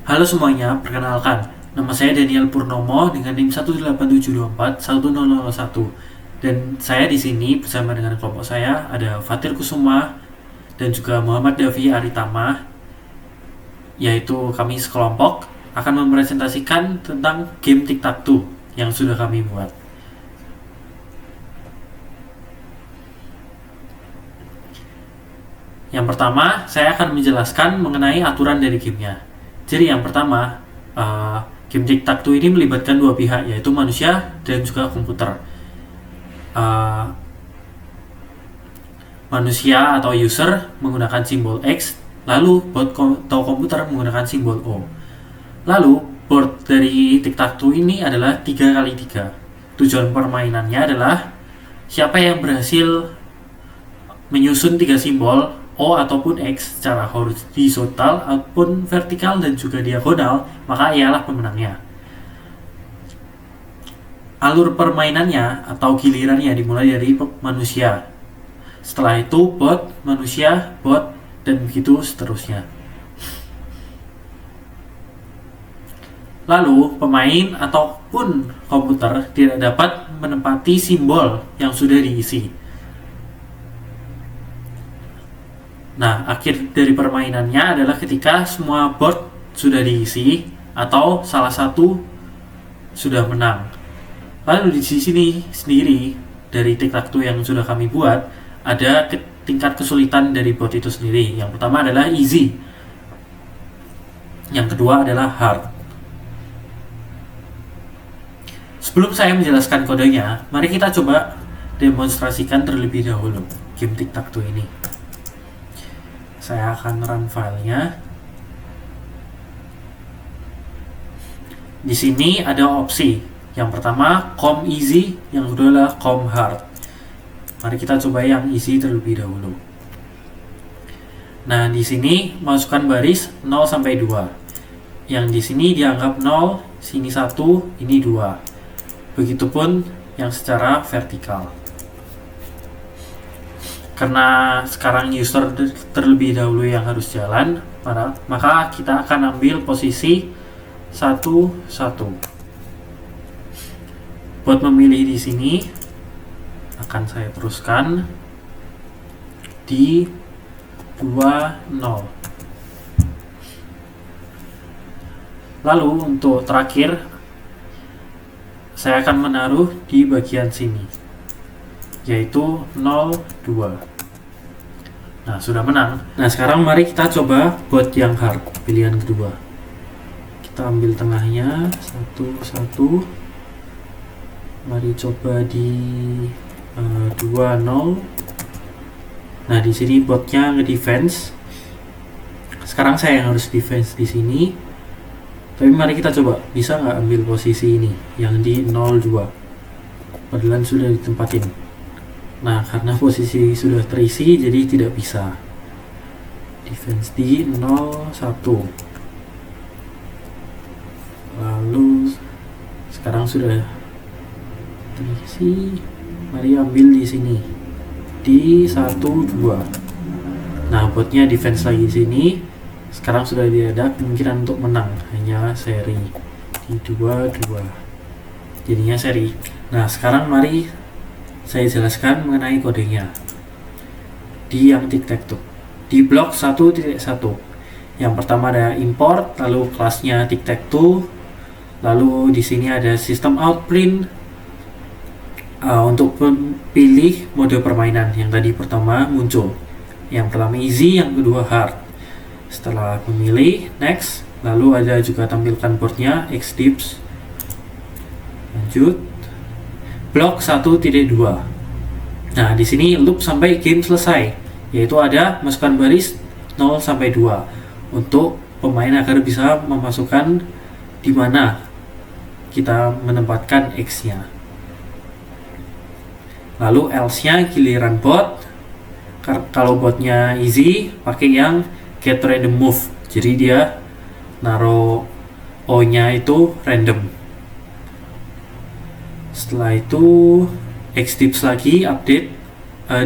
Halo semuanya, perkenalkan. Nama saya Daniel Purnomo dengan NIM 187241001. Dan saya di sini bersama dengan kelompok saya ada Fatir Kusuma dan juga Muhammad Davi Aritama, yaitu kami sekelompok akan mempresentasikan tentang game Tic-Tac-Toe yang sudah kami buat. Yang pertama, saya akan menjelaskan mengenai aturan dari gamenya. Jadi yang pertama, game Tic-Tac-Toe ini melibatkan dua pihak, yaitu manusia dan juga komputer. Manusia atau user menggunakan simbol X, lalu bot atau komputer menggunakan simbol O. Lalu, board dari Tic-Tac-Toe ini adalah 3x3. Tujuan permainannya adalah siapa yang berhasil menyusun 3 simbol O ataupun X secara horizontal ataupun vertikal dan juga diagonal, maka ialah pemenangnya. Alur permainannya atau gilirannya dimulai dari manusia. Setelah itu bot, manusia, bot, dan begitu seterusnya. Lalu, pemain ataupun komputer tidak dapat menempati simbol yang sudah diisi. Nah, akhir dari permainannya adalah ketika semua board sudah diisi atau salah satu sudah menang. Lalu di sini sendiri dari Tic-Tac-Toe yang sudah kami buat ada tingkat kesulitan dari board itu sendiri. Yang pertama adalah easy. Yang kedua adalah hard. Sebelum saya menjelaskan kodenya, mari kita coba demonstrasikan terlebih dahulu game Tic-Tac-Toe ini. Saya akan run filenya. Di sini ada opsi. Yang pertama com easy, yang kedua adalah com hard. Mari kita coba yang easy terlebih dahulu. Nah, di sini masukkan baris 0 sampai 2. Yang di sini dianggap 0, sini 1, ini 2. Begitupun yang secara vertikal. Karena sekarang user terlebih dahulu yang harus jalan, maka kita akan ambil posisi 1-1. Buat memilih di sini akan saya teruskan di 2-0. Lalu untuk terakhir saya akan menaruh di bagian sini, yaitu 0-2. Nah, sudah menang. Nah, sekarang mari kita coba buat yang hard, pilihan kedua. Kita ambil tengahnya, 1-1. Mari coba di 2-0. Nah, di sini botnya nge-defense. Sekarang saya yang harus defense di sini. Tapi mari kita coba, bisa nggak ambil posisi ini, yang di 0-2. Padahal sudah ditempatin. Nah, karena posisi sudah terisi, jadi tidak bisa. Defense di 0-1. Lalu sekarang sudah terisi. Mari ambil di sini di 1-2. Nah, botnya defense lagi di sini. Sekarang sudah tidak ada kemungkinan untuk menang, hanya seri di 2-2. Jadinya seri. Nah, sekarang mari saya jelaskan mengenai kodenya di yang Tic-Tac-Toe. Di blok 1.1 yang pertama ada import, lalu kelasnya Tic-Tac-Toe, lalu di sini ada system out print untuk pilih mode permainan. Yang tadi pertama muncul, yang pertama easy, yang kedua hard. Setelah memilih next, lalu ada juga tampilkan boardnya Xdips. Lanjut blok 1.2. Nah, di sini loop sampai game selesai, yaitu ada masukkan baris 0 sampai 2 untuk pemain agar bisa memasukkan di mana kita menempatkan X-nya. Lalu else-nya giliran bot. Kalau botnya easy, pakai yang get random move. Jadi dia naruh O-nya itu random. Setelah itu Xdips lagi update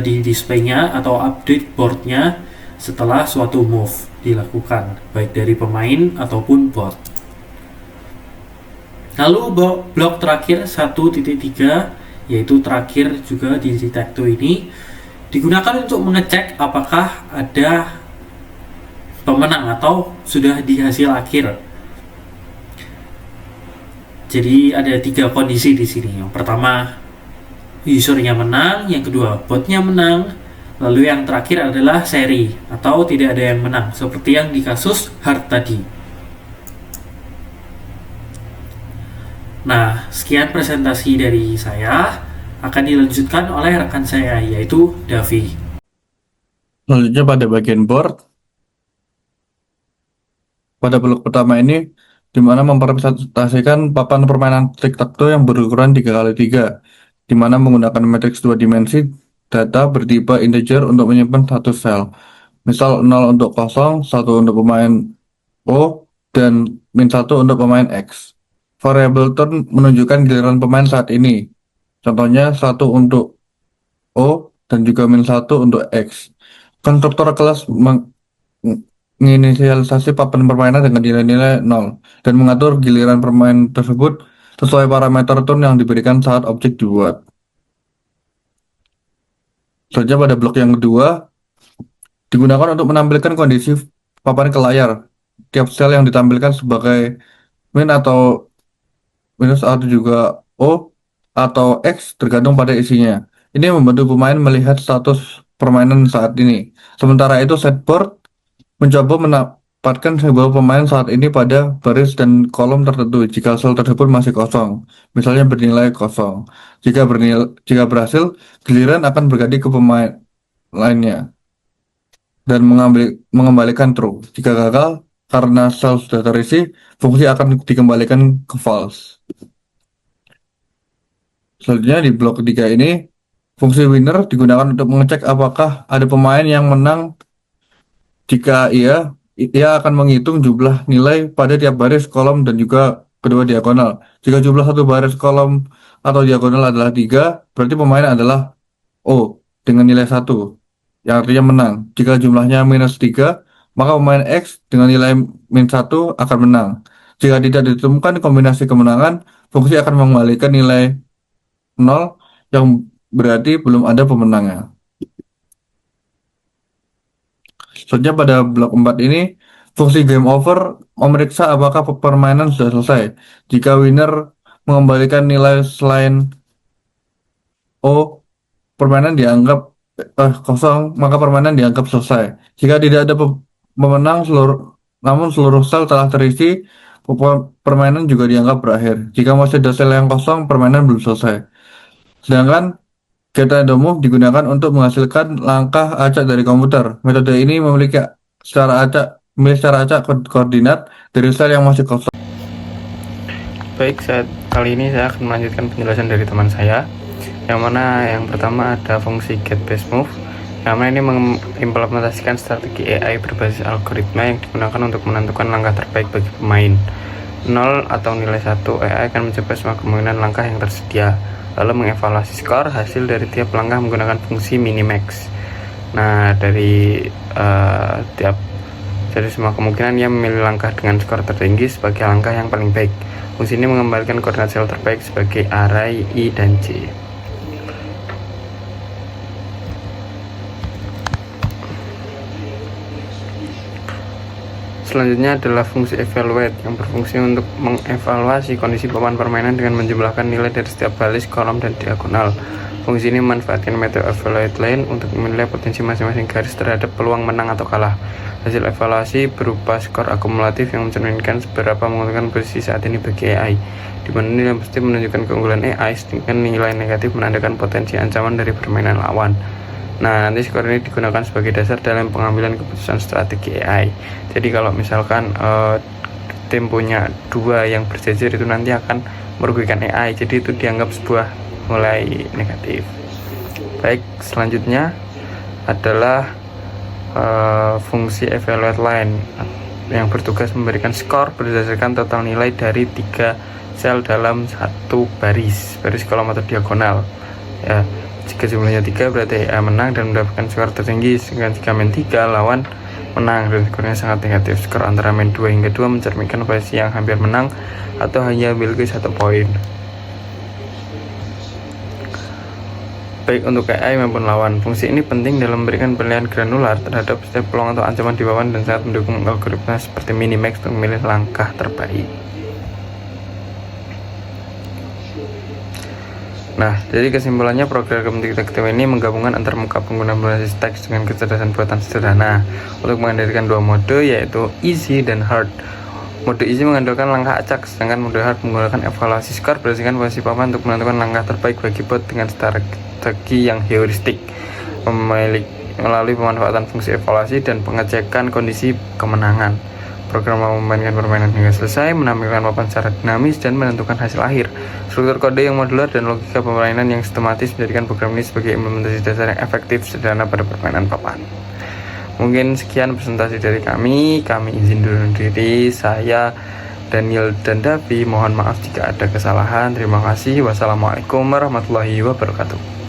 di display-nya atau update board-nya setelah suatu move. dilakukan, baik dari pemain ataupun bot. Lalu blok terakhir 1.3, yaitu terakhir juga di tic-tac-toe ini, digunakan untuk mengecek apakah ada pemenang atau sudah di hasil akhir. Jadi ada 3 kondisi di sini. Yang pertama, usernya menang, yang kedua botnya menang, lalu yang terakhir adalah seri atau tidak ada yang menang, seperti yang di kasus hard tadi. Nah, sekian presentasi dari saya, akan dilanjutkan oleh rekan saya, yaitu Davi. Selanjutnya pada bagian board, pada blok pertama ini di mana mempresentasikan papan permainan tic-tac-toe yang berukuran 3x3, di mana menggunakan matriks 2 dimensi data bertipe integer untuk menyimpan satu sel. Misal 0 untuk kosong, 1 untuk pemain O, dan -1 untuk pemain X. Variable turn menunjukkan giliran pemain saat ini. Contohnya 1 untuk O dan juga -1 untuk X. Konstruktor kelas menginisialisasi papan permainan dengan nilai-nilai 0 dan mengatur giliran permain tersebut sesuai parameter turn yang diberikan saat objek dibuat. Selanjutnya pada blok yang kedua digunakan untuk menampilkan kondisi papan ke layar. Tiap sel yang ditampilkan sebagai min atau minus atau juga O atau X tergantung pada isinya. Ini membantu pemain melihat status permainan saat ini. Sementara itu setboard mencoba menempatkan simbol pemain saat ini pada baris dan kolom tertentu jika sel tersebut masih kosong, misalnya bernilai kosong. Jika berhasil, giliran akan berganti ke pemain lainnya dan mengembalikan true. Jika gagal, karena sel sudah terisi, fungsi akan dikembalikan ke false. Selanjutnya di blok ketiga ini, fungsi winner digunakan untuk mengecek apakah ada pemain yang menang. Jika ia akan menghitung jumlah nilai pada tiap baris, kolom, dan juga kedua diagonal. Jika jumlah satu baris, kolom, atau diagonal adalah 3, berarti pemain adalah O dengan nilai 1, yang artinya menang. Jika jumlahnya -3, maka pemain X dengan nilai -1 akan menang. Jika tidak ditemukan kombinasi kemenangan, fungsi akan mengembalikan nilai 0, yang berarti belum ada pemenangnya. Selanjutnya pada blok 4 ini, fungsi game over memeriksa apakah permainan sudah selesai. Jika winner mengembalikan nilai selain O, permainan dianggap kosong, maka permainan dianggap selesai. Jika tidak ada pemenang, namun seluruh sel telah terisi, permainan juga dianggap berakhir. Jika masih ada sel yang kosong, permainan belum selesai. Sedangkan Get random move digunakan untuk menghasilkan langkah acak dari komputer. Metode ini memiliki secara acak koordinat dari sel yang masih kosong. Baik, kali ini saya akan melanjutkan penjelasan dari teman saya, yang mana yang pertama ada fungsi get best move, yang mana ini mengimplementasikan strategi AI berbasis algoritma yang digunakan untuk menentukan langkah terbaik bagi pemain. 0 atau nilai 1, AI akan mencoba semua kemungkinan langkah yang tersedia, lalu mengevaluasi skor hasil dari tiap langkah menggunakan fungsi minimax. Nah, dari semua kemungkinan ia memilih langkah dengan skor tertinggi sebagai langkah yang paling baik. Fungsi ini mengembalikan koordinat sel terbaik sebagai array I dan J. Selanjutnya adalah fungsi evaluate yang berfungsi untuk mengevaluasi kondisi papan permainan dengan menjumlahkan nilai dari setiap baris, kolom, dan diagonal. Fungsi ini memanfaatkan metode evaluate line untuk menilai potensi masing-masing garis terhadap peluang menang atau kalah. Hasil evaluasi berupa skor akumulatif yang mencerminkan seberapa menguntungkan posisi saat ini bagi AI, di mana nilai positif menunjukkan keunggulan AI, sedangkan nilai negatif menandakan potensi ancaman dari permainan lawan. Nah, nanti skor ini digunakan sebagai dasar dalam pengambilan keputusan strategi AI. Jadi kalau misalkan tim punya 2 yang berjejer, itu nanti akan merugikan AI, jadi itu dianggap sebuah mulai negatif. Baik, selanjutnya adalah fungsi evaluate line yang bertugas memberikan skor berdasarkan total nilai dari 3 sel dalam satu baris, kolom atau diagonal. Ya, jika jumlahnya 3 berarti AI menang dan mendapatkan skor tertinggi, dengan jika -3 lawan menang dan skornya sangat negatif. Skor antara main 2 hingga 2 mencerminkan posisi yang hampir menang atau hanya memiliki 1 poin. Baik untuk AI maupun lawan, fungsi ini penting dalam memberikan penilaian granular terhadap setiap peluang atau ancaman di lawan dan sangat mendukung algoritma seperti Minimax untuk memilih langkah terbaik. Nah, jadi kesimpulannya program detektif ini menggabungkan antar muka penggunaan berbasis teks dengan kecerdasan buatan sederhana untuk mengandalkan 2 mode, yaitu easy dan hard. Mode easy mengandalkan langkah acak, sedangkan mode hard menggunakan evaluasi skor berdasarkan posisi papan untuk menentukan langkah terbaik bagi bot dengan strategi yang heuristik, melalui pemanfaatan fungsi evaluasi dan pengecekan kondisi kemenangan. Program memainkan permainan hingga selesai, menampilkan papan secara dinamis dan menentukan hasil akhir. Struktur kode yang modular dan logika permainan yang sistematis menjadikan program ini sebagai implementasi dasar yang efektif sederhana pada permainan papan. Mungkin sekian presentasi dari kami izin dulu diri. Saya Daniel dan Davi, mohon maaf jika ada kesalahan. Terima kasih. Wassalamualaikum warahmatullahi wabarakatuh.